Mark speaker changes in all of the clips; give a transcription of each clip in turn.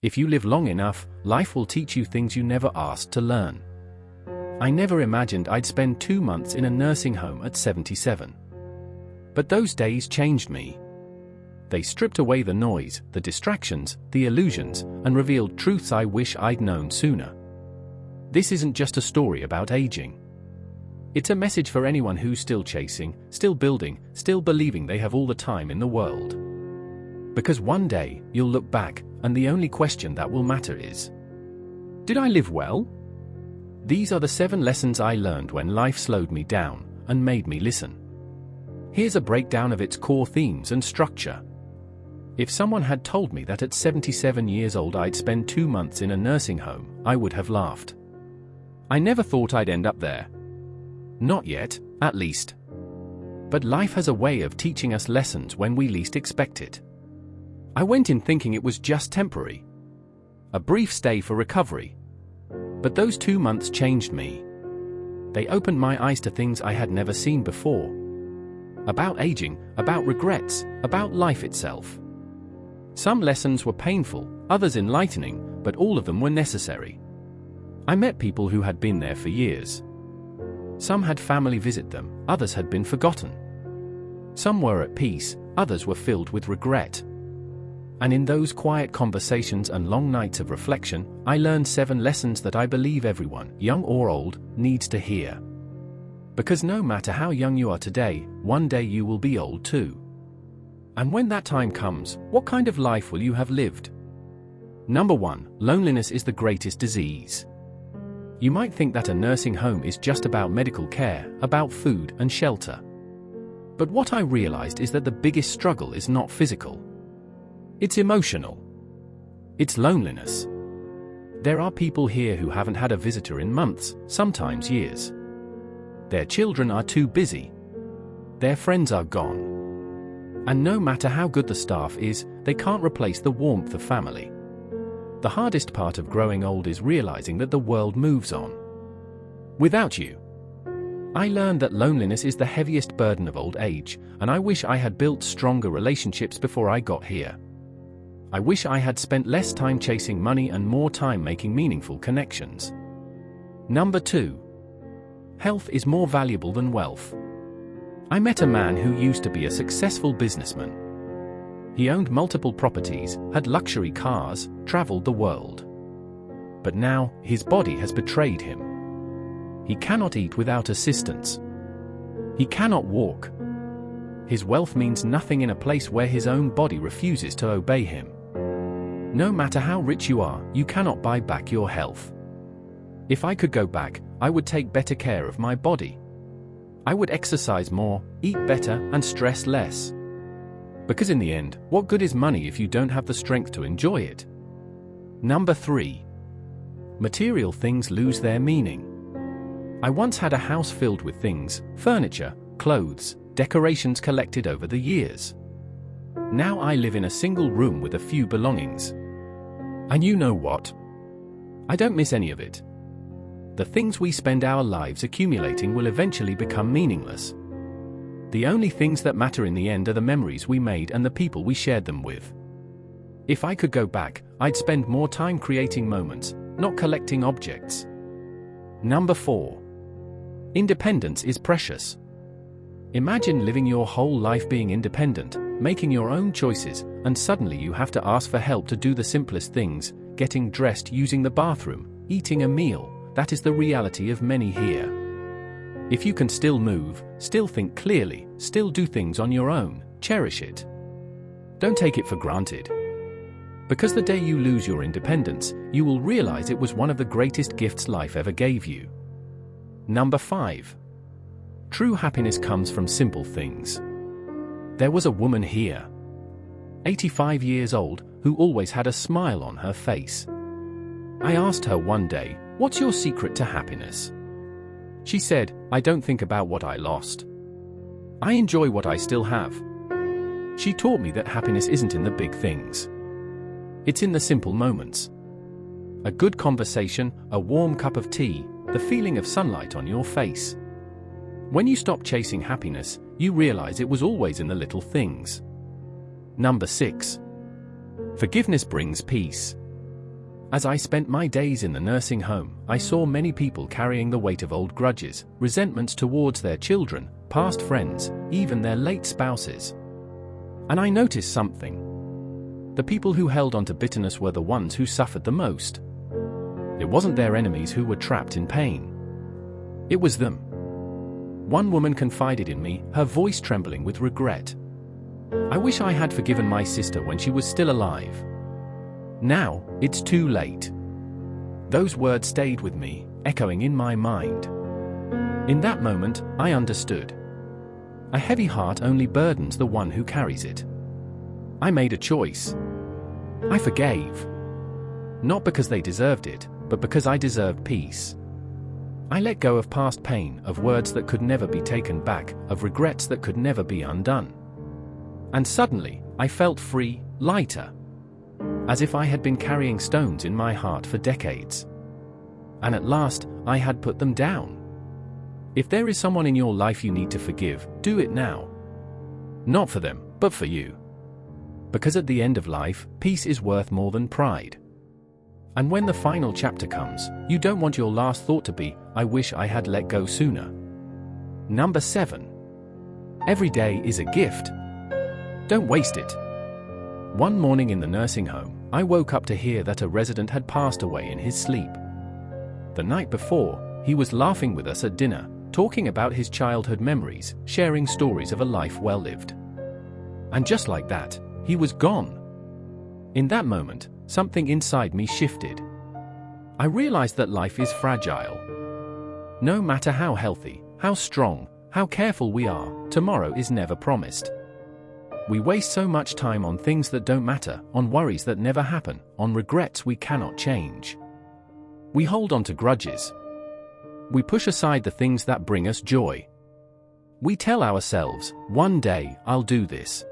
Speaker 1: If you live long enough, life will teach you things you never asked to learn. I never imagined I'd spend 2 months in a nursing home at 77. But those days changed me. They stripped away the noise, the distractions, the illusions, and revealed truths I wish I'd known sooner. This isn't just a story about aging. It's a message for anyone who's still chasing, still building, still believing they have all the time in the world. Because one day, you'll look back, and the only question that will matter is, did I live well? These are the 7 lessons I learned when life slowed me down and made me listen. Here's a breakdown of its core themes and structure. If someone had told me that at 77 years old I'd spend 2 months in a nursing home, I would have laughed. I never thought I'd end up there. Not yet, at least. But life has a way of teaching us lessons when we least expect it. I went in thinking it was just temporary. A brief stay for recovery. But those 2 months changed me. They opened my eyes to things I had never seen before. About aging, about regrets, about life itself. Some lessons were painful, others enlightening, but all of them were necessary. I met people who had been there for years. Some had family visit them, others had been forgotten. Some were at peace, others were filled with regret. And in those quiet conversations and long nights of reflection, I learned 7 lessons that I believe everyone, young or old, needs to hear. Because no matter how young you are today, one day you will be old too. And when that time comes, what kind of life will you have lived? Number 1, loneliness is the greatest disease. You might think that a nursing home is just about medical care, about food and shelter. But what I realized is that the biggest struggle is not physical. It's emotional. It's loneliness. There are people here who haven't had a visitor in months, sometimes years. Their children are too busy. Their friends are gone. And no matter how good the staff is, they can't replace the warmth of family. The hardest part of growing old is realizing that the world moves on without you. I learned that loneliness is the heaviest burden of old age, and I wish I had built stronger relationships before I got here. I wish I had spent less time chasing money and more time making meaningful connections. Number 2. Health is more valuable than wealth. I met a man who used to be a successful businessman. He owned multiple properties, had luxury cars, traveled the world. But now, his body has betrayed him. He cannot eat without assistance. He cannot walk. His wealth means nothing in a place where his own body refuses to obey him. No matter how rich you are, you cannot buy back your health. If I could go back, I would take better care of my body. I would exercise more, eat better, and stress less. Because in the end, what good is money if you don't have the strength to enjoy it? Number 3. Material things lose their meaning. I once had a house filled with things, furniture, clothes, decorations collected over the years. Now I live in a single room with a few belongings. And you know what? I don't miss any of it. The things we spend our lives accumulating will eventually become meaningless. The only things that matter in the end are the memories we made and the people we shared them with. If I could go back, I'd spend more time creating moments, not collecting objects. Number 4. Independence is precious. Imagine living your whole life being independent, making your own choices, and suddenly you have to ask for help to do the simplest things, getting dressed, using the bathroom, eating a meal. That is the reality of many here. If you can still move, still think clearly, still do things on your own, cherish it. Don't take it for granted. Because the day you lose your independence, you will realize it was one of the greatest gifts life ever gave you. Number 5. True happiness comes from simple things. There was a woman here, 85 years old, who always had a smile on her face. I asked her one day, "What's your secret to happiness?" She said, "I don't think about what I lost. I enjoy what I still have." She taught me that happiness isn't in the big things. It's in the simple moments. A good conversation, a warm cup of tea, the feeling of sunlight on your face. When you stop chasing happiness, you realize it was always in the little things. Number 6. Forgiveness brings peace. As I spent my days in the nursing home, I saw many people carrying the weight of old grudges, resentments towards their children, past friends, even their late spouses. And I noticed something. The people who held on to bitterness were the ones who suffered the most. It wasn't their enemies who were trapped in pain. It was them. One woman confided in me, her voice trembling with regret. "I wish I had forgiven my sister when she was still alive. Now, it's too late." Those words stayed with me, echoing in my mind. In that moment, I understood. A heavy heart only burdens the one who carries it. I made a choice. I forgave. Not because they deserved it, but because I deserved peace. I let go of past pain, of words that could never be taken back, of regrets that could never be undone. And suddenly, I felt free, lighter. As if I had been carrying stones in my heart for decades. And at last, I had put them down. If there is someone in your life you need to forgive, do it now. Not for them, but for you. Because at the end of life, peace is worth more than pride. And when the final chapter comes, you don't want your last thought to be, "I wish I had let go sooner." Number 7. Every day is a gift. Don't waste it. One morning in the nursing home, I woke up to hear that a resident had passed away in his sleep. The night before, he was laughing with us at dinner, talking about his childhood memories, sharing stories of a life well lived. And just like that, he was gone. In that moment, something inside me shifted. I realized that life is fragile. No matter how healthy, how strong, how careful we are, tomorrow is never promised. We waste so much time on things that don't matter, on worries that never happen, on regrets we cannot change. We hold on to grudges. We push aside the things that bring us joy. We tell ourselves, "One day, I'll do this.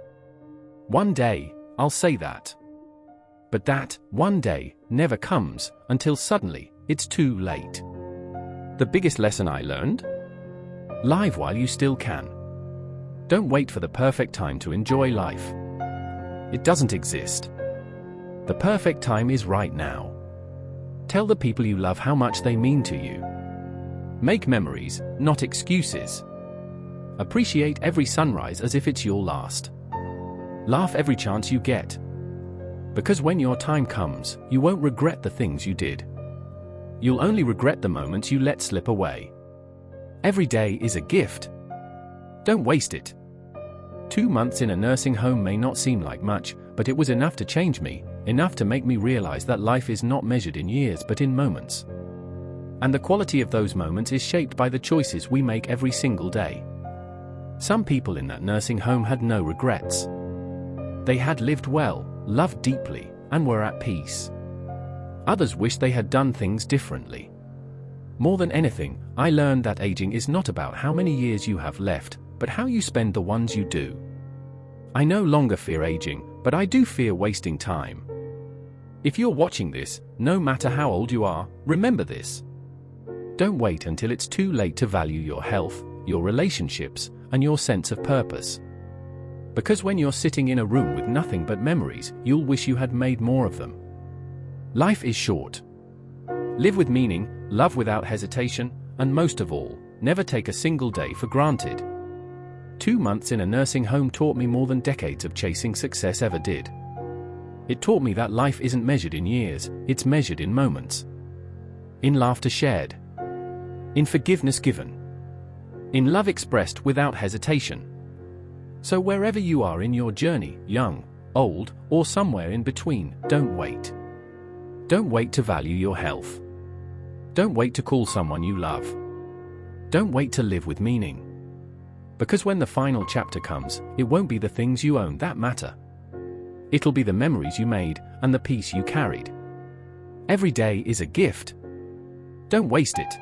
Speaker 1: One day, I'll say that." But that, one day, never comes, until suddenly, it's too late. The biggest lesson I learned? Live while you still can. Don't wait for the perfect time to enjoy life. It doesn't exist. The perfect time is right now. Tell the people you love how much they mean to you. Make memories, not excuses. Appreciate every sunrise as if it's your last. Laugh every chance you get. Because when your time comes, you won't regret the things you did. You'll only regret the moments you let slip away. Every day is a gift. Don't waste it. 2 months in a nursing home may not seem like much, but it was enough to change me, enough to make me realize that life is not measured in years but in moments. And the quality of those moments is shaped by the choices we make every single day. Some people in that nursing home had no regrets. They had lived well, loved deeply, and were at peace. Others wished they had done things differently. More than anything, I learned that aging is not about how many years you have left, but how you spend the ones you do. I no longer fear aging, but I do fear wasting time. If you're watching this, no matter how old you are, remember this. Don't wait until it's too late to value your health, your relationships, and your sense of purpose. Because when you're sitting in a room with nothing but memories, you'll wish you had made more of them. Life is short. Live with meaning, love without hesitation, and most of all, never take a single day for granted. 2 months in a nursing home taught me more than decades of chasing success ever did. It taught me that life isn't measured in years, it's measured in moments. In laughter shared. In forgiveness given. In love expressed without hesitation. So wherever you are in your journey, young, old, or somewhere in between, don't wait. Don't wait to value your health. Don't wait to call someone you love. Don't wait to live with meaning. Because when the final chapter comes, it won't be the things you own that matter. It'll be the memories you made and the peace you carried. Every day is a gift. Don't waste it.